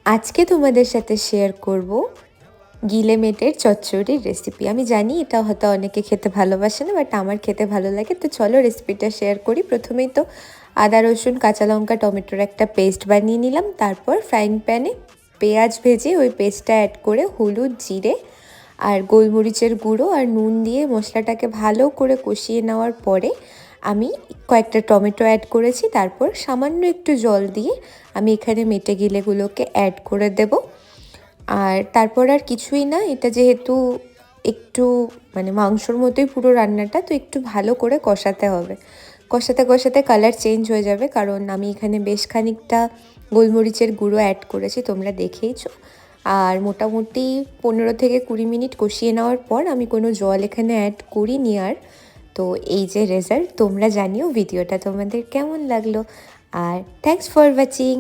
আজকে তোমাদের সাথে শেয়ার করব গিলেমেটের চচ্চড়ির রেসিপি। আমি জানি এটা হয়তো অনেকে খেতে ভালোবাসে না, বাট আমার খেতে ভালো লাগে। তো চলো রেসিপিটা শেয়ার করি। প্রথমেই তো আদা রসুন কাঁচা লঙ্কা টমেটোর একটা পেস্ট বানিয়ে নিলাম। তারপর ফ্রাইং প্যানে পেঁয়াজ ভেজে ওই পেস্টটা অ্যাড করে হলুদ জিরে আর গোলমরিচের গুঁড়ো আর নুন দিয়ে মশলাটাকে ভালো করে কষিয়ে নেওয়ার পরে আমি কয়েকটা টমেটো অ্যাড করেছি। তারপর সামান্য একটু জল দিয়ে আমি এখানে মেটে গিলেগুলোকে অ্যাড করে দেব। আর তারপর আর কিছুই না, এটা যেহেতু একটু মাংসর মতোই পুরো রান্নাটা, তো একটু ভালো করে কষাতে হবে। কষাতে কষাতে কালার চেঞ্জ হয়ে যাবে, কারণ আমি এখানে বেশ খানিকটা গোলমরিচের গুঁড়ো অ্যাড করেছি, তোমরা দেখেইছো। আর মোটামুটি 15 থেকে 20 মিনিট কষিয়ে নেওয়ার পর আমি কোনো জল এখানে অ্যাড করিনি আর। তো এই যে রেজাল্ট, তোমরা জানিও ভিডিওটা তোমাদের কেমন লাগলো। আর থ্যাঙ্কস ফর ওয়াচিং।